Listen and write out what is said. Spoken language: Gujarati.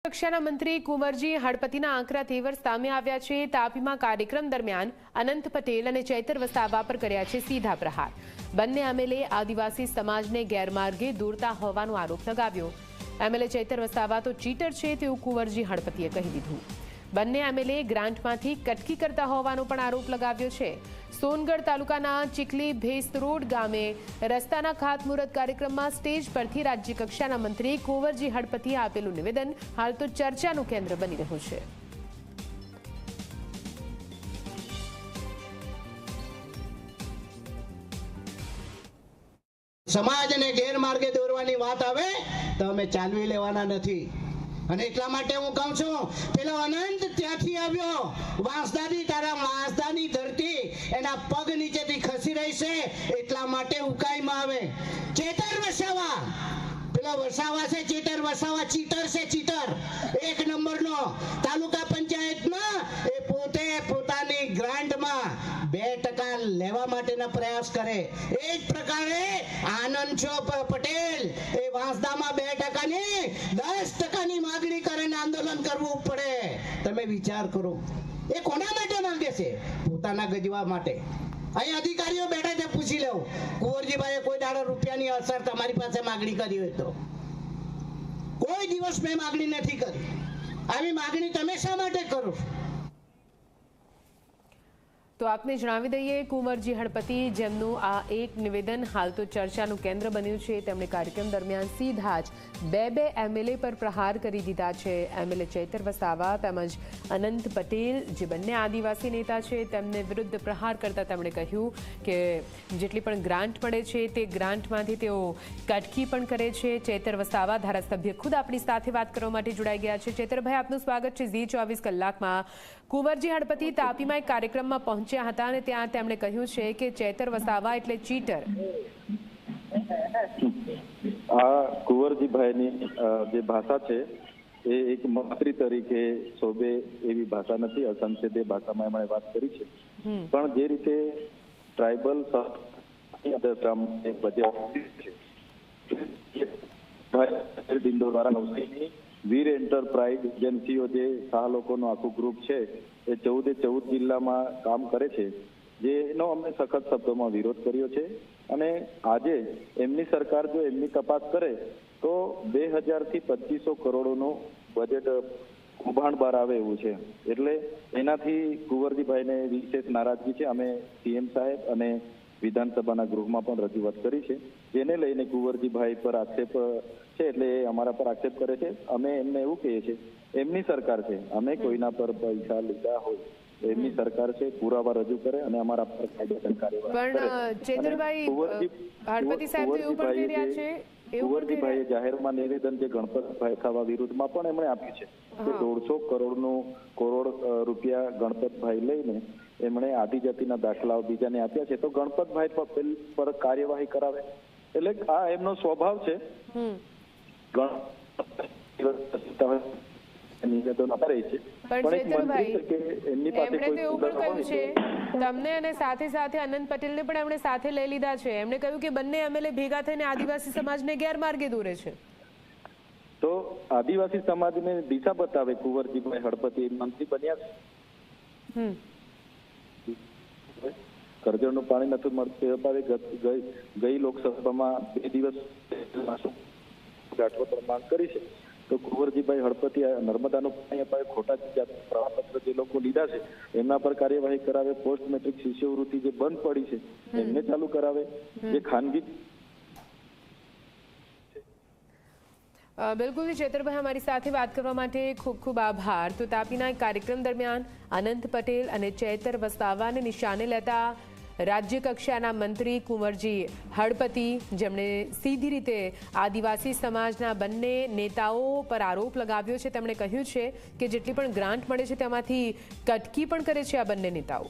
કક્ષાના મંત્રી કુંવરજી હળપતિના આંકરા તેવર સામે આવ્યા છે। તાપીમાં કાર્યક્રમ દરમિયાન અનંત પટેલ અને ચૈતર વસાવા પર કર્યા છે સીધા પ્રહાર। બંને એમએલએ આદિવાસી સમાજને ગેરમાર્ગે દોરતા હોવાનો આરોપ લગાવ્યો। એમએલએ ચૈતર વસાવા તો ચીટર છે તેવું કુંવરજી હળપતિએ કહી દીધું। બંને એમએલએ ગ્રાન્ટમાંથી કટકી કરતા હોવાનો પણ આરોપ લગાવ્યો છે। સોનગઢ તાલુકાના ચીખલી ભેસરોડ ગામે રસ્તાના ખાતમુહૂર્ત કાર્યક્રમમાં સ્ટેજ પરથી રાજ્ય કક્ષાના મંત્રી કુંવરજી હળપતિએ આપેલું નિવેદન હાલ તો ચર્ચાનું કેન્દ્ર બની રહ્યું છે। સમાજને ગેરમાર્ગે દોરવાની વાત આવે તો અમે ચાલવી લેવાના નથી। અને એટલા માટે હું કહું છું, પેલો અનંત ત્યાંથી આવ્યો, વાંસદાની તારા વાંસદાની ધરતી એના પગ નીચેથી ખસી રહી છે, એટલા માટે ઉકાઈમાં આવે। ચેતર વસાવા, પેલો વસાવા છે ચેતર વસાવા, ચીટર છે ચીટર, એક નંબરનો। તાલુકા પંચાયતમાં એ પોતે પોતાની ગ્રાન્ટમાં 2% લેવા માટેના પ્રયાસ કરે। એ જ પ્રકારે આનંદ પટેલ એ વાંસદામાં 2% ની 10%ની માંગણી કરીને આંદોલન કરવું પડે। તમે વિચાર કરો, એ કોના માટે માંગે છે? પોતાના ગજવા માટે। અહીં અધિકારીઓ બેઠા છે, પૂછી લેવું કુંવરજીભાઈએ કોઈ દાડો રૂપિયાની અસર તમારી પાસે માંગણી કરી હોય તો? કોઈ દિવસ મેં માંગણી નથી કરી। આવી માંગણી તમે શા માટે કરો? તો આપને જણાવી દઈએ, કુંવરજી હળપતિ જેમનું આ એક નિવેદન હાલ તો ચર્ચાનું કેન્દ્ર બન્યું છે, તેમણે કાર્યક્રમ દરમિયાન સીધા જ બે એમએલએ પર પ્રહાર કરી દીધા છે। એમએલએ ચૈતર વસાવા તેમજ અનંત પટેલ, જે બંને આદિવાસી નેતા છે, તેમને વિરુદ્ધ પ્રહાર કરતા તેમણે કહ્યું કે જેટલી પણ ગ્રાન્ટ મળે છે તે ગ્રાન્ટમાંથી તેઓ કટકી પણ કરે છે। ચૈતર વસાવા ધારાસભ્ય ખુદ આપણી સાથે વાત કરવા માટે જોડાઈ ગયા છે। ચૈતરભાઈ, આપનું સ્વાગત છે ઝી 24 કલાકમાં। કુંવરજી હળપતિ તાપીમાં એક કાર્યક્રમમાં પહોંચ્યા હતા અને ત્યાં તેમણે કહ્યું છે કે ચૈતર વસાવા એટલે ચીટર। આ કુંવરજીભાઈની જે ભાષા છે એ એક મંત્રી તરીકે શોભે એવી ભાષા નથી। અસંસદીય ભાષામાં એમણે વાત કરી છે, પણ જે રીતે ટ્રાઇબલ દ્વારા નવસારીની વીર એન્ટરપ્રાઇઝ એજન્સીઓ, જે શાહ લોકોનું આખું ગ્રુપ છે, એ 14 જિલ્લામાં કામ કરે છે, જેનો અમે સખત શબ્દોમાં વિરોધ કર્યો છે। અને આજે એમની સરકાર જો એમની તપાસ કરે તો 2000 થી 2500 કરોડોનું બજેટ કૌભાંડ બહાર આવે એવું છે। એટલે એનાથી કુંવરજીભાઈને વિશેષ નારાજગી છે। અમે સીએમ સાહેબ અને વિધાનસભાના ગૃહમાં પણ રજૂઆત કરી છે, જેને લઈને કુંવરજીભાઈ પર આક્ષેપ છે, એટલે એ અમારા પર આક્ષેપ કરે છે। અમે એમને એવું કહીએ છીએ, એમની સરકાર છે, અમે કોઈના પર પૈસા લીધા હોય એમની સરકાર છે, પુરાવા રજૂ કરે અને અમારા પર કાયદેસર કાર્યવાહી કરે। પણ ચેતરભાઈ, હળપતિ સાહેબ તો એવું પણ કહી રહ્યા છે, કુંવરજીભાઈએ જાહેરમાં નિવેદન જે ગણપતભાઈ ખાવા વિરુદ્ધમાં પણ એમણે આપ્યું છે કે 150 કરોડ રૂપિયા ગણપતભાઈ લઈને એમણે આદિજાતિના દાખલાઓ બીજાને આપ્યા છે, તો ગણપતભાઈ પર કાર્યવાહી કરાવે। એટલે આ એમનો સ્વભાવ છે। તમને અને સાથે સાથે અનંત પટેલને પણ એમણે સાથે લઈ લીધા છે। એમણે કહ્યું કે બંને એમએલએ ભેગા થઈને આદિવાસી સમાજને ગેરમાર્ગે દોરે છે। તો આદિવાસી સમાજને દિશા બતાવે કુંવરજીભાઈ હળપતિ મંત્રી બન્યા છે। કરજણનું પાણી નથી મળતું, ગઈ લોકસભામાં 2 દિવસ ગાંઠવા માંગ કરી છે, તો કુંવરજીભાઈ હળપતિ નર્મદાનું પાણી અપાવે, ખોટા પ્રમાણપત્ર જે લોકો લીધા છે એમના પર કાર્યવાહી કરાવે, પોસ્ટ મેટ્રિક શિષ્યવૃત્તિ જે બંધ પડી છે એમને ચાલુ કરાવે, જે ખાનગી બિલકુલ ચેતરભાઈ, અમારી સાથે વાત કરવા માટે ખૂબ ખૂબ આભાર। તો તાપીના એક કાર્યક્રમ દરમિયાન અનંત પટેલ અને ચૈતર વસાવાને નિશાને લેતા રાજ્ય કક્ષાના મંત્રી કુંવરજી હળપતિ, જેમણે સીધી રીતે આદિવાસી સમાજના બંને નેતાઓ પર આરોપ લગાવ્યો છે, તેમણે કહ્યું છે કે જેટલી પણ ગ્રાન્ટ મળે છે તેમાંથી કટકી પણ કરે છે આ બંને નેતાઓ।